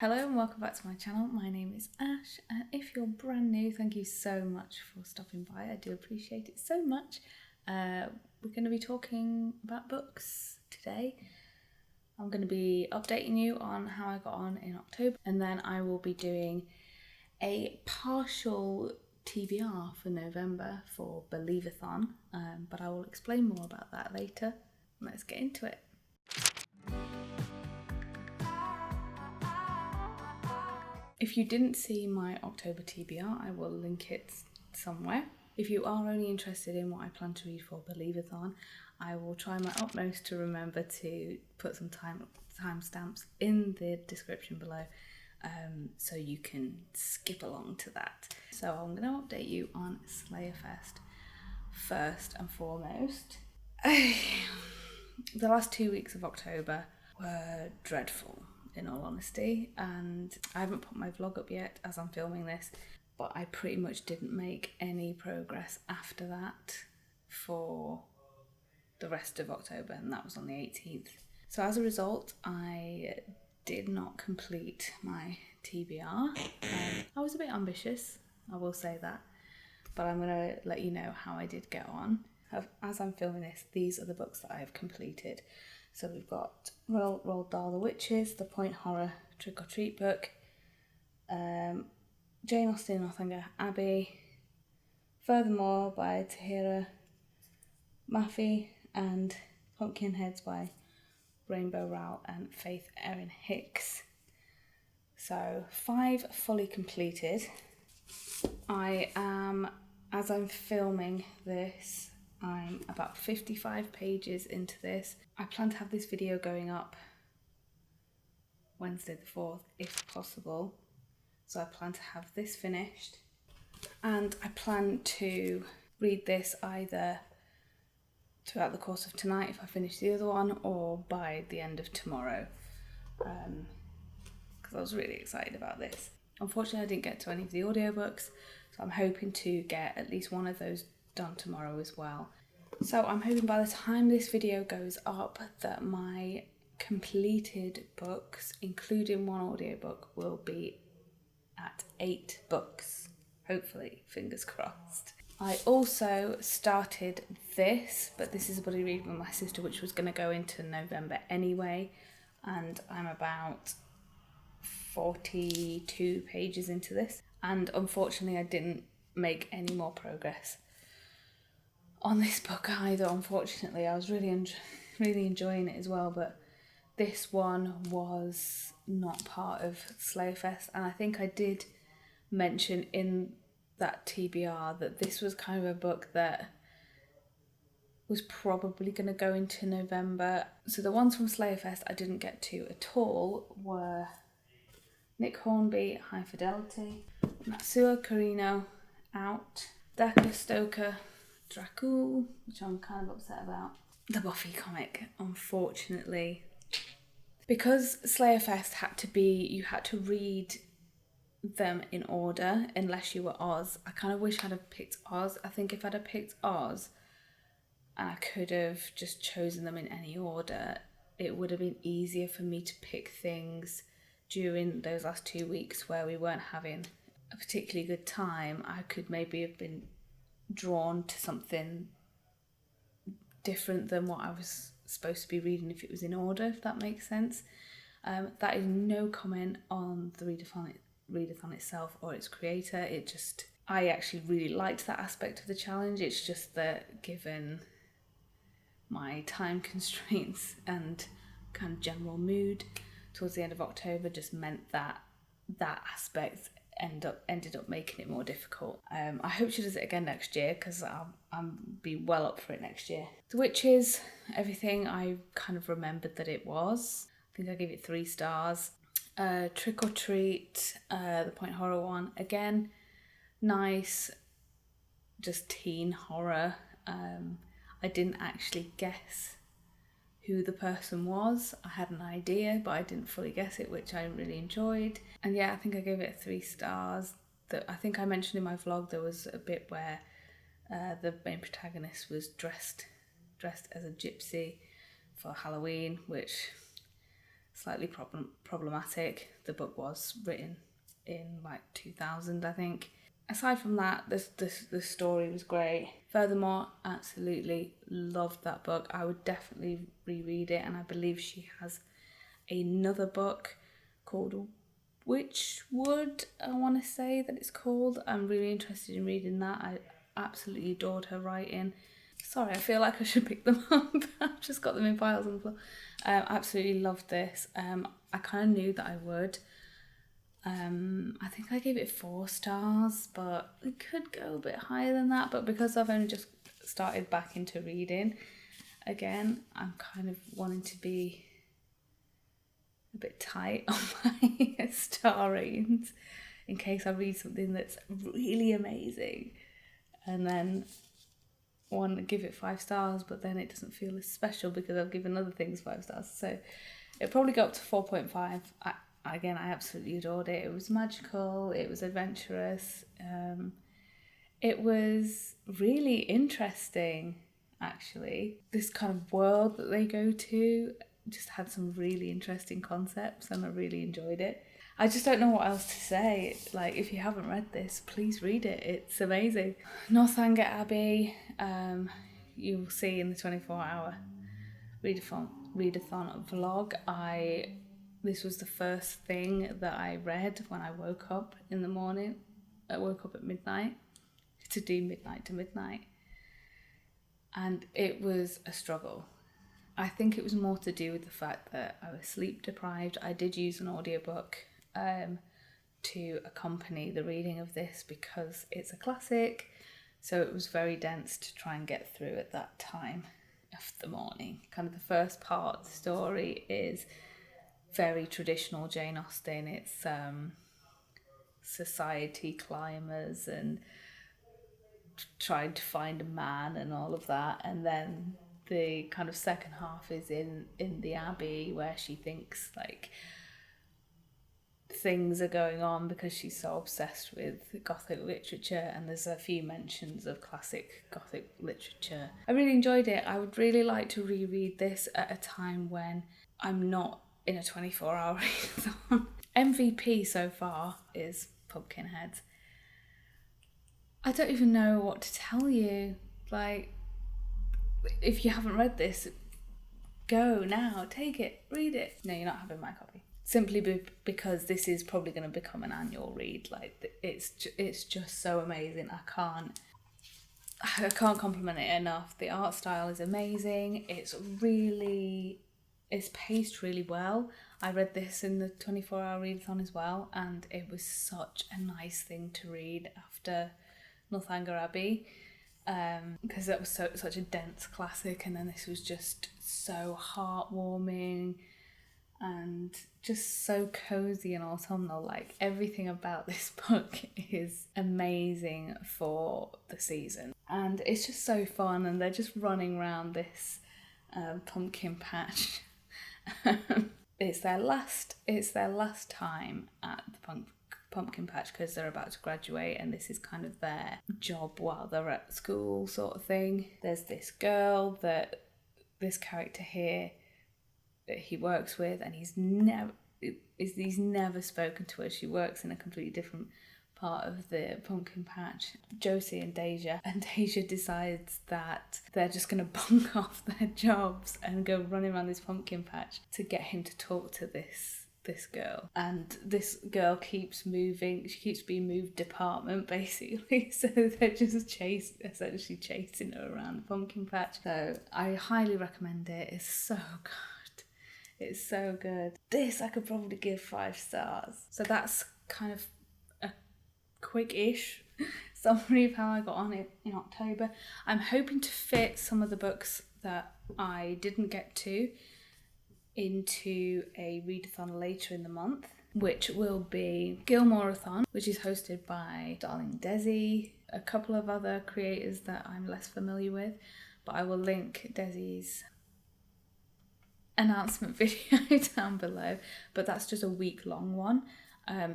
Hello and welcome back to my channel. My name is Ash, and if you're brand new, thank you so much for stopping by. I do appreciate it so much. We're going to be talking about books today. I'm going to be updating you on how I got on in October, and then I will be doing a partial TBR for November for Believathon, but I will explain more about that later. Let's get into it. If you didn't see my October TBR, I will link it somewhere. If you are only interested in what I plan to read for Believathon, I will try my utmost to remember to put some timestamps in the description below, so you can skip along to that. So I'm going to update you on Slayerfest first and foremost. The last 2 weeks of October were dreadful, in all honesty, and I haven't put my vlog up yet as I'm filming this, but I pretty much didn't make any progress after that for the rest of October, and that was on the 18th. So as a result, I did not complete my TBR. I was a bit ambitious, I will say that, but I'm going to let you know how I did get on. As I'm filming this, these are the books that I have completed. So we've got Roald Dahl the Witches, the Point Horror Trick or Treat book, Jane Austen Northanger Abbey, Furthermore by Tahira Mafi, and Pumpkinheads by Rainbow Rowell and Faith Erin Hicks. So 5 fully completed. I am, as I'm filming this, I'm about 55 pages into this. I plan to have this video going up Wednesday the 4th, if possible. So I plan to have this finished. And I plan to read this either throughout the course of tonight if I finish the other one, or by the end of tomorrow. Because I was really excited about this. Unfortunately, I didn't get to any of the audiobooks, so I'm hoping to get at least one of those done tomorrow as well. So I'm hoping by the time this video goes up that my completed books, including one audiobook, will be at 8 books. Hopefully, fingers crossed. I also started this, but this is a buddy read with my sister, which was going to go into November anyway, and I'm about 42 pages into this, and unfortunately I didn't make any more progress on this book either. Unfortunately, I was really enjoying it as well, but this one was not part of Slayerfest, and I think I did mention in that TBR that this was kind of a book that was probably going to go into November. So the ones from Slayerfest I didn't get to at all were Nick Hornby, High Fidelity, Natsuo Carino, Out, Daka Stoker, Dracul, which I'm kind of upset about. The Buffy comic, unfortunately. Because Slayerfest you had to read them in order unless you were Oz. I kind of wish I'd have picked Oz. I think if I'd have picked Oz and I could have just chosen them in any order, it would have been easier for me to pick things during those last 2 weeks where we weren't having a particularly good time. I could maybe have been drawn to something different than what I was supposed to be reading if it was in order, if that makes sense. That is no comment on the readathon itself or its creator. I actually really liked that aspect of the challenge. It's just that given my time constraints and kind of general mood towards the end of October just meant that aspect ended up making it more difficult. I hope she does it again next year, because I'll be well up for it next year. The Witches, everything I kind of remembered that it was. I think I gave it 3 stars. Trick or Treat, the Point Horror one, again, nice, just teen horror. I didn't actually guess who the person was. I had an idea, but I didn't fully guess it, which I really enjoyed. And yeah, I think I gave it 3 stars. I think I mentioned in my vlog there was a bit where the main protagonist was dressed as a gypsy for Halloween, which slightly problematic. The book was written in like 2000, I think. Aside from that, the story was great. Furthermore, absolutely loved that book. I would definitely reread it, and I believe she has another book called Witchwood, I want to say that it's called. I'm really interested in reading that. I absolutely adored her writing. Sorry, I feel like I should pick them up. I've just got them in piles on the floor. Absolutely loved this. I kind of knew that I would. I think I gave it 4 stars, but it could go a bit higher than that. But because I've only just started back into reading again, I'm kind of wanting to be a bit tight on my star ratings in case I read something that's really amazing and then want to give it 5 stars, but then it doesn't feel as special because I've given other things 5 stars. So it'll probably go up to 4.5. Again, I absolutely adored it. It was magical, it was adventurous, it was really interesting, actually. This kind of world that they go to just had some really interesting concepts, and I really enjoyed it. I just don't know what else to say. Like, if you haven't read this, please read it. It's amazing. Northanger Abbey, you will see in the 24-hour readathon vlog. This was the first thing that I read when I woke up in the morning. I woke up at midnight to do midnight to midnight. And it was a struggle. I think it was more to do with the fact that I was sleep deprived. I did use an audiobook to accompany the reading of this because it's a classic. So it was very dense to try and get through at that time of the morning. Kind of the first part of the story is very traditional Jane Austen. It's society climbers and trying to find a man and all of that. And then the kind of second half is in the Abbey, where she thinks like things are going on because she's so obsessed with Gothic literature, and there's a few mentions of classic Gothic literature. I really enjoyed it. I would really like to reread this at a time when I'm not in a 24-hour readathon. MVP so far is Pumpkinhead. I don't even know what to tell you. Like, if you haven't read this, go now, take it, read it. No, you're not having my copy. Simply because this is probably going to become an annual read. Like, it's just so amazing. I can't compliment it enough. The art style is amazing. It's paced really well. I read this in the 24-hour readathon as well, and it was such a nice thing to read after Northanger Abbey, because that was such a dense classic, and then this was just so heartwarming and just so cozy and autumnal. Like, everything about this book is amazing for the season, and it's just so fun, and they're just running around this pumpkin patch. It's their last time at the pumpkin patch because they're about to graduate, and this is kind of their job while they're at school, sort of thing. There's this girl that this character here that he works with, and he's never spoken to her. She works in a completely different part of the pumpkin patch, Josie and Deja, and Deja decides that they're just going to bunk off their jobs and go running around this pumpkin patch to get him to talk to this girl. And this girl keeps moving, she keeps being moved department basically, so they're just essentially chasing her around the pumpkin patch. So I highly recommend it. It's so good. This I could probably give 5 stars. So that's kind of quick-ish summary of how I got on it in October. I'm hoping to fit some of the books that I didn't get to into a readathon later in the month, which will be Gilmoreathon, which is hosted by Darling Desi, a couple of other creators that I'm less familiar with, but I will link Desi's announcement video down below. But that's just a week-long one.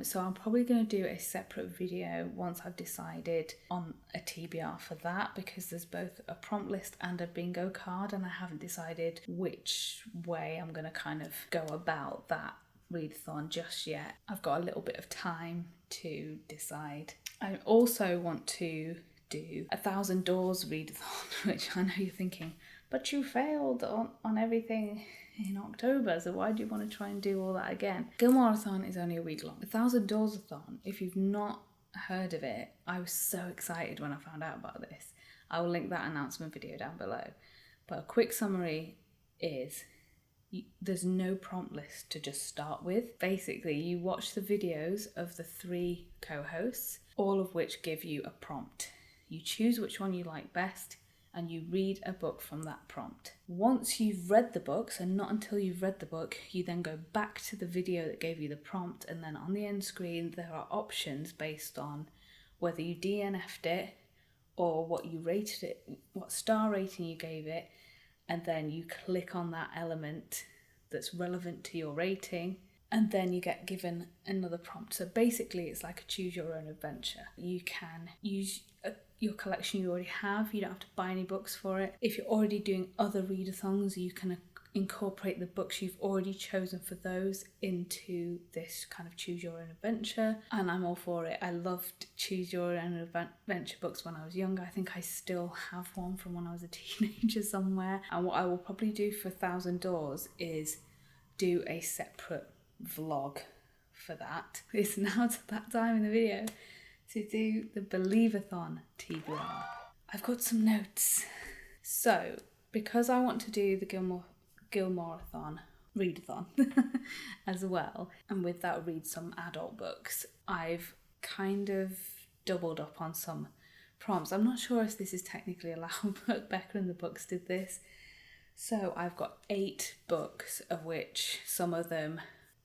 So I'm probably going to do a separate video once I've decided on a TBR for that, because there's both a prompt list and a bingo card, and I haven't decided which way I'm going to kind of go about that readathon just yet. I've got a little bit of time to decide. I also want to do 1,000 Doors Readathon, which I know you're thinking, but you failed on everything in October, so why do you want to try and do all that again? Gilmoreathon is only a week long. 1,000 Doorsthon, if you've not heard of it, I was so excited when I found out about this. I will link that announcement video down below. But a quick summary is there's no prompt list to just start with. Basically, you watch the videos of the 3 co-hosts, all of which give you a prompt. You choose which one you like best, and you read a book from that prompt. Once you've read the book, so not until you've read the book, you then go back to the video that gave you the prompt, and then on the end screen there are options based on whether you DNF'd it or what you rated it, what star rating you gave it, and then you click on that element that's relevant to your rating, and then you get given another prompt. So basically it's like a choose your own adventure. You can use your collection you already have. You don't have to buy any books for it. If you're already doing other readathons, you can incorporate the books you've already chosen for those into this kind of choose your own adventure, and I'm all for it. I loved choose your own adventure books when I was younger. I think I still have one from when I was a teenager somewhere, and what I will probably do for 1,000 Doors is do a separate vlog for that. It's now to that time in the video to do the Believathon TBR. I've got some notes. So, because I want to do the Gilmoreathon readathon as well, and with that read some adult books, I've kind of doubled up on some prompts. I'm not sure if this is technically allowed, but Becca and the Books did this. So I've got 8 books, of which some of them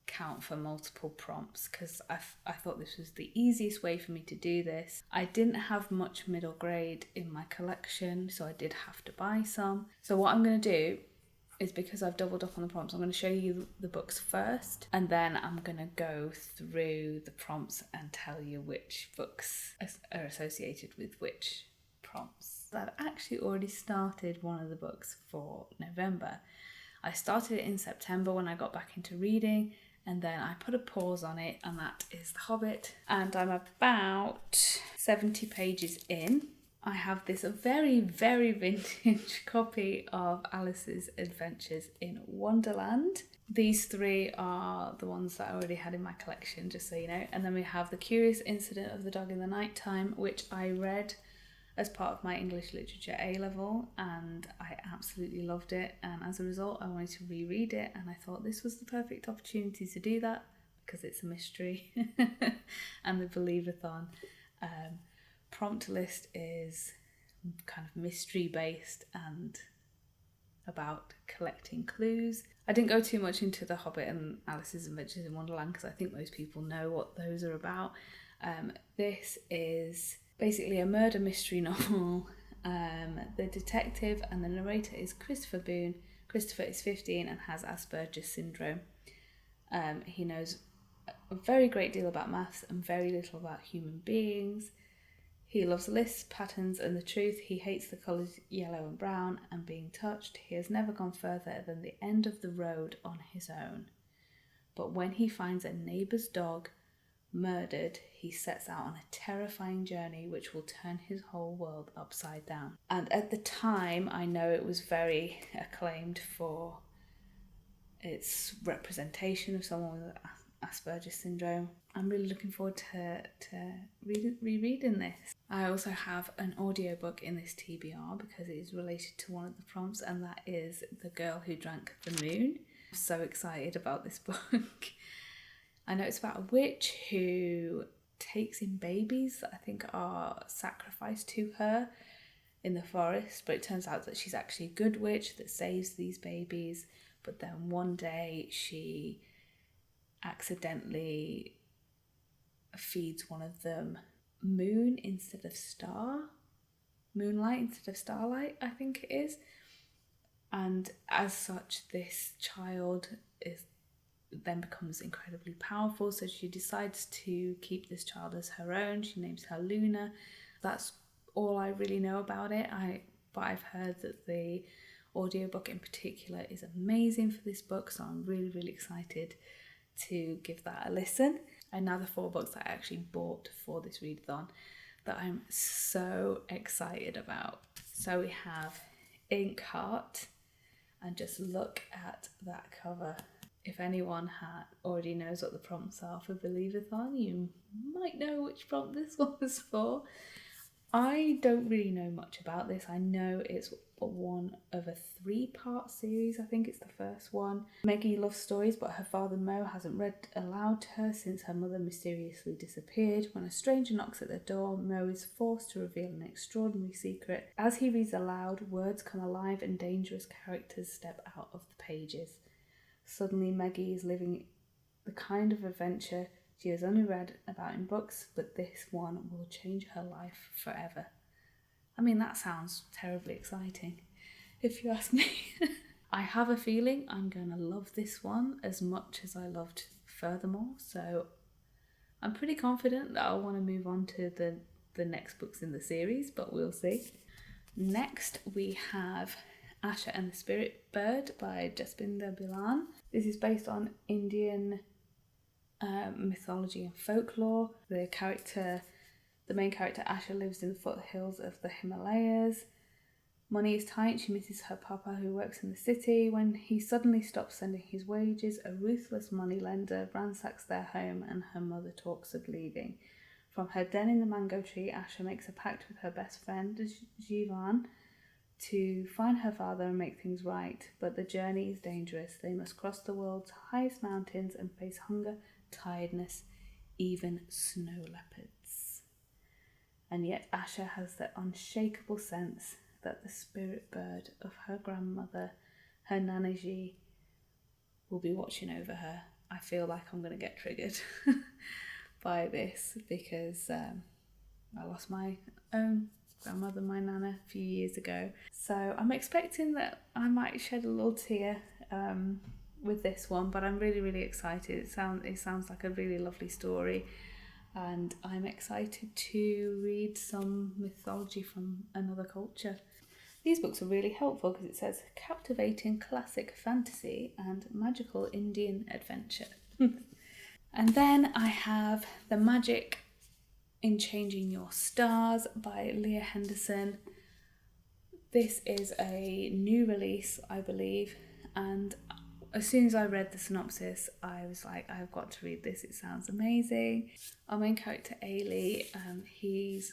count for multiple prompts, because I thought this was the easiest way for me to do this. I didn't have much middle grade in my collection, so I did have to buy some. So what I'm going to do is, because I've doubled up on the prompts, I'm going to show you the books first, and then I'm going to go through the prompts and tell you which books are associated with which prompts. I've actually already started one of the books for November. I started it in September when I got back into reading, and then I put a pause on it, and that is The Hobbit. And I'm about 70 pages in. I have this very, very vintage copy of Alice's Adventures in Wonderland. These 3 are the ones that I already had in my collection, just so you know. And then we have The Curious Incident of the Dog in the Nighttime, which I read as part of my English Literature A-level, and I absolutely loved it, and as a result I wanted to reread it, and I thought this was the perfect opportunity to do that because it's a mystery. And the Believathon prompt list is kind of mystery based and about collecting clues. I didn't go too much into The Hobbit and Alice's Adventures in Wonderland because I think most people know what those are about. This is basically a murder mystery novel. The detective and the narrator is Christopher Boone. Christopher is 15 and has Asperger's syndrome. He knows a very great deal about maths and very little about human beings. He loves lists, patterns and the truth. He hates the colours yellow and brown and being touched. He has never gone further than the end of the road on his own. But when he finds a neighbour's dog murdered, he sets out on a terrifying journey which will turn his whole world upside down. And at the time, I know it was very acclaimed for its representation of someone with Asperger's syndrome. I'm really looking forward to rereading this. I also have an audiobook in this TBR because it is related to one of the prompts, and that is The Girl Who Drank the Moon. I'm so excited about this book. I know it's about a witch who takes in babies that I think are sacrificed to her in the forest, but it turns out that she's actually a good witch that saves these babies. But then one day she accidentally feeds one of them moonlight instead of starlight, I think it is. And as such, this child is then becomes incredibly powerful. So she decides to keep this child as her own. She names her Luna. That's all I really know about it. But I've heard that the audiobook in particular is amazing for this book, so I'm really, really excited to give that a listen. And now the 4 books that I actually bought for this readathon that I'm so excited about. So we have Inkheart, and just look at that cover. If anyone already knows what the prompts are for Believathon, you might know which prompt this one was for. I don't really know much about this. I know it's one of a 3-part series. I think it's the first one. Maggie loves stories, but her father Mo hasn't read aloud to her since her mother mysteriously disappeared. When a stranger knocks at the door, Mo is forced to reveal an extraordinary secret. As he reads aloud, words come alive and dangerous characters step out of the pages. Suddenly, Maggie is living the kind of adventure she has only read about in books, but this one will change her life forever. I mean, that sounds terribly exciting, if you ask me. I have a feeling I'm going to love this one as much as I loved Furthermore, so I'm pretty confident that I'll want to move on to the next books in the series, but we'll see. Next, we have Asha and the Spirit Bird by Jaspinder Bilan. This is based on Indian mythology and folklore. The main character Asha lives in the foothills of the Himalayas. Money is tight. She misses her papa who works in the city. When he suddenly stops sending his wages, a ruthless moneylender ransacks their home and her mother talks of leaving. From her den in the mango tree, Asha makes a pact with her best friend Jivan to find her father and make things right. But the journey is dangerous. They must cross the world's highest mountains and face hunger, tiredness, even snow leopards. And yet Asha has the unshakable sense that the spirit bird of her grandmother, her Nanaji, will be watching over her. I feel like I'm going to get triggered by this because I lost my own grandmother, my Nana, a few years ago. So I'm expecting that I might shed a little tear with this one, but I'm really, really excited. It sounds like a really lovely story, and I'm excited to read some mythology from another culture. These books are really helpful because it says captivating classic fantasy and magical Indian adventure. And then I have The Magic in Changing Your Stars by Leah Henderson. This is a new release, I believe, and as soon as I read the synopsis, I was like, I've got to read this, it sounds amazing. Our main character, Ailey, he's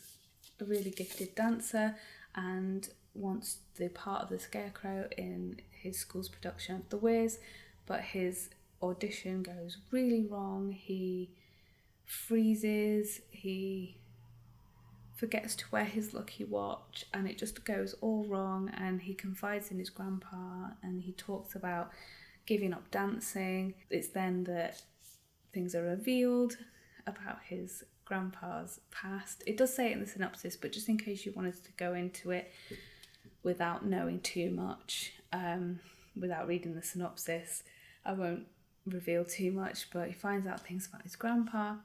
a really gifted dancer and wants the part of the Scarecrow in his school's production of The Wiz, but his audition goes really wrong. He freezes, he forgets to wear his lucky watch, and it just goes all wrong, and he confides in his grandpa and he talks about giving up dancing. It's then that things are revealed about his grandpa's past. It does say it in the synopsis, but just in case you wanted to go into it without knowing too much, without reading the synopsis, I won't reveal too much, but he finds out things about his grandpa,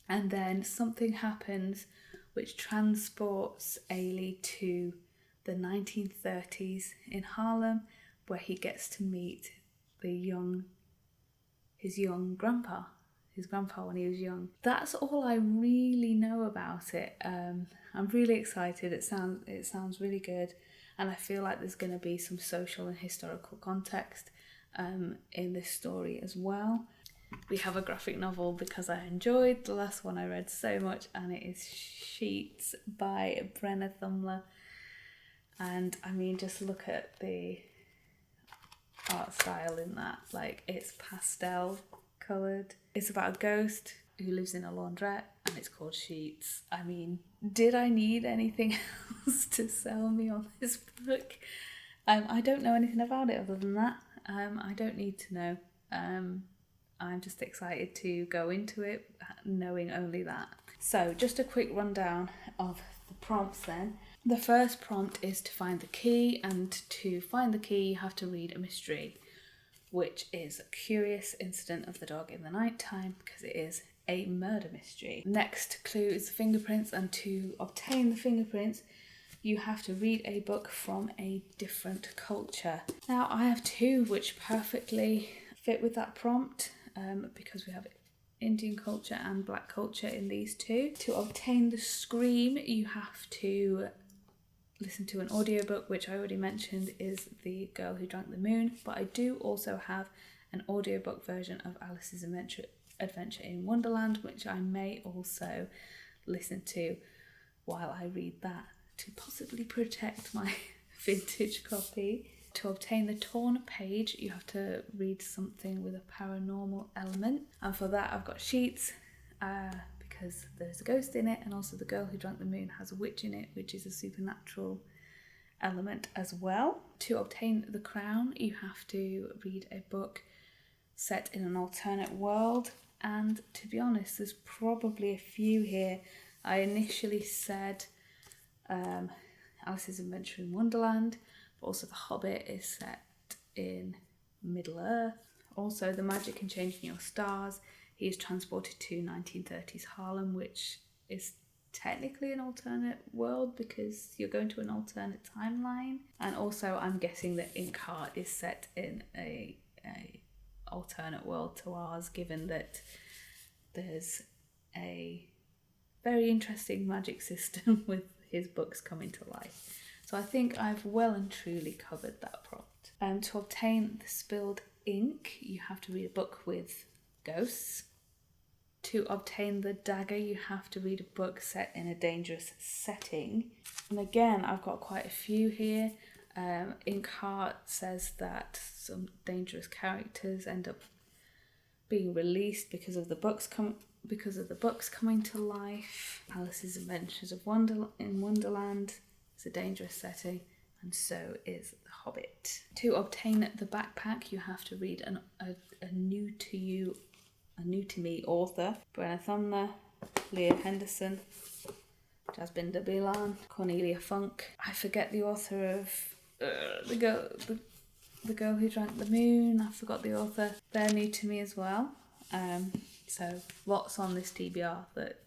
and then something happens which transports Ailey to the 1930s in Harlem, where he gets to meet his grandpa when he was young. That's all I really know about it. I'm really excited. It sounds really good, and I feel like there's going to be some social and historical context in this story as well. We have a graphic novel because I enjoyed the last one I read so much, and it is Sheets by Brenna Thumler. And I mean, just look at the art style in that. Like, it's pastel coloured. It's about a ghost who lives in a laundrette, and it's called Sheets. I mean, did I need anything else to sell me on this book? I don't know anything about it other than that. I don't need to know. I'm just excited to go into it knowing only that. So just a quick rundown of the prompts then. The first prompt is to find the key, and to find the key you have to read a mystery. which is a curious incident of the dog in the night time, because it is a murder mystery. Next clue is fingerprints, and to obtain the fingerprints you have to read a book from a different culture. Now I have two which perfectly fit with that prompt, because we have Indian culture and black culture in these two. To obtain the scream you have to listen to an audiobook, which I already mentioned is The Girl Who Drank the Moon, but I do also have an audiobook version of Alice's Adventure in Wonderland, which I may also listen to while I read that, to possibly protect my vintage copy. To obtain the torn page, you have to read something with a paranormal element, and for that I've got sheets, because there's a ghost in it, and also The Girl Who Drank the Moon has a witch in it, which is a supernatural element as well. To obtain the crown, you have to read a book set in an alternate world, and to be honest, there's probably a few here. I initially said Alice's Adventure in Wonderland, but also The Hobbit is set in Middle Earth. Also, The Magic in Changing Your Stars, he is transported to 1930s Harlem, which is technically an alternate world because you're going to an alternate timeline. And also I'm guessing that Inkheart is set in a alternate world to ours, given that there's a very interesting magic system with his books coming to life. So I think I've well and truly covered that prompt. To obtain the spilled ink, you have to read a book with ghosts. To obtain the dagger, you have to read a book set in a dangerous setting. And again, I've got quite a few here. Inkheart says that some dangerous characters end up being released because of the books coming to life. Alice's Adventures in Wonderland is a dangerous setting, and so is The Hobbit. To obtain the backpack, you have to read a new to me author: Brenna Thumner, Leah Henderson, Jasmine de Bilan, Cornelia Funk. I forget the author of the Girl Who Drank the Moon. I forgot the author. They're new to me as well. So lots on this TBR that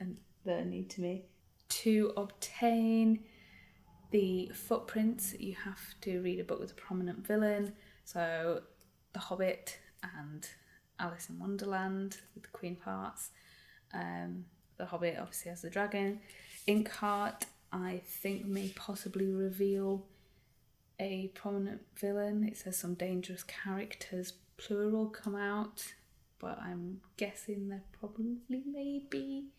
are new to me. To obtain the footprints, you have to read a book with a prominent villain. So The Hobbit and Alice in Wonderland with the Queen of Hearts. The Hobbit obviously has the dragon. Inkheart, I think, may possibly reveal a prominent villain. It says some dangerous characters, plural, come out, but I'm guessing there probably may be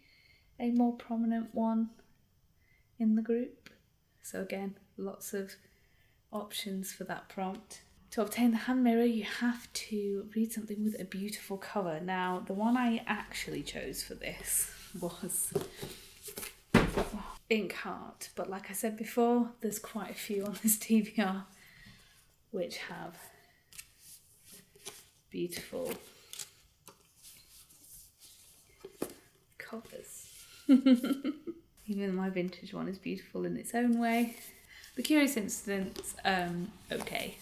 a more prominent one in the group. So again, lots of options for that prompt. To obtain the hand mirror, you have to read something with a beautiful cover. Now, the one I actually chose for this was Inkheart, but like I said before, there's quite a few on this TBR which have beautiful covers. Even my vintage one is beautiful in its own way. The Curious Incidents, okay.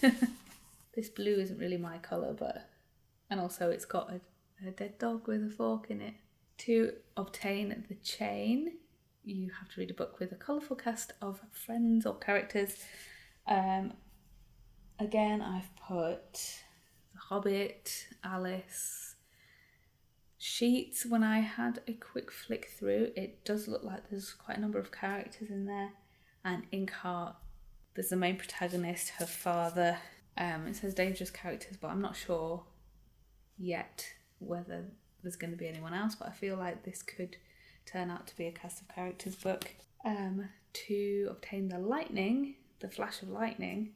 This blue isn't really my colour, and also it's got a dead dog with a fork in it. To obtain the chain, you have to read a book with a colourful cast of friends or characters. Again, I've put The Hobbit, Alice, sheets. When I had a quick flick through, it does look like there's quite a number of characters in there. And Inkheart, there's the main protagonist, her father. It says dangerous characters, but I'm not sure yet whether there's going to be anyone else, but I feel like this could turn out to be a cast of characters book. To obtain the flash of lightning,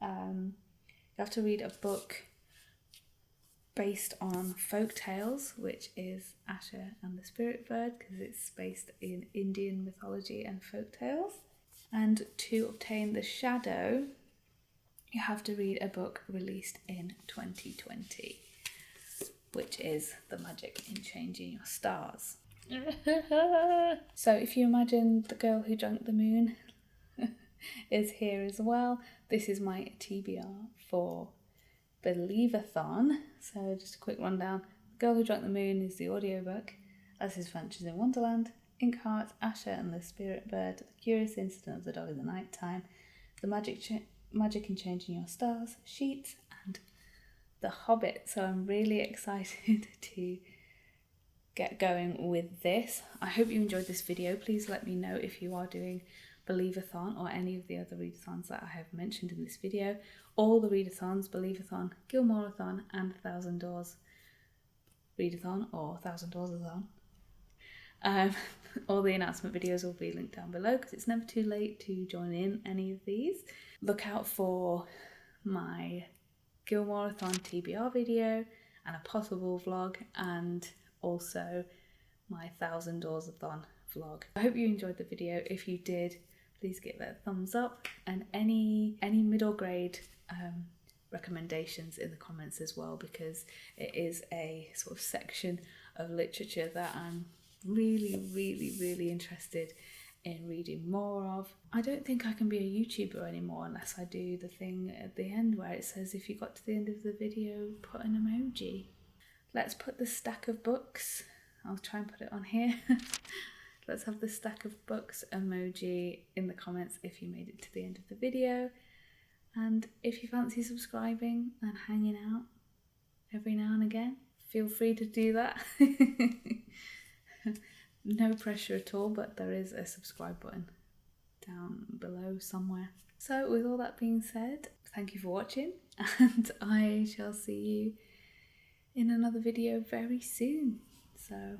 you have to read a book based on folk tales, which is Asher and the Spirit Bird, because it's based in Indian mythology and folk tales. And to obtain the shadow, you have to read a book released in 2020, which is The Magic in Changing Your Stars. So if you imagine The Girl Who Drank the Moon is here as well. This is my TBR for Believathon. So just a quick rundown. The Girl Who Drank the Moon is the audiobook. Alice's Adventures in Wonderland, Inkheart, Asher and the Spirit Bird, The Curious Incident of the Dog in the Night Time, The Magic in Changing Your Stars, Sheets, and The Hobbit. So I'm really excited to get going with this. I hope you enjoyed this video. Please let me know if you are doing Believathon or any of the other readathons that I have mentioned in this video. All the readathons, Believathon, Gilmoreathon and 1000 Doors Readathon or 1000 Doors-a-thon. All the announcement videos will be linked down below because it's never too late to join in any of these. Look out for my Gilmoreathon TBR video and a possible vlog, and also my 1000 Doors-a-thon vlog. I hope you enjoyed the video. If you did, please give it a thumbs up, and any middle grade recommendations in the comments as well, because it is a sort of section of literature that I'm really interested in reading more of. I don't think I can be a YouTuber anymore unless I do the thing at the end where it says if you got to the end of the video, put an emoji. Let's put the stack of books, I'll try and put it on here. Let's have the stack of books emoji in the comments if you made it to the end of the video. And if you fancy subscribing and hanging out every now and again, feel free to do that. No pressure at all, but there is a subscribe button down below somewhere. So with all that being said, thank you for watching, and I shall see you in another video very soon. So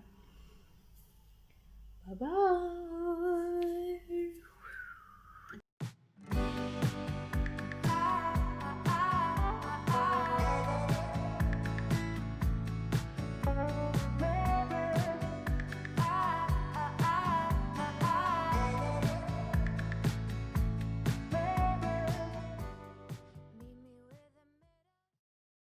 bye bye.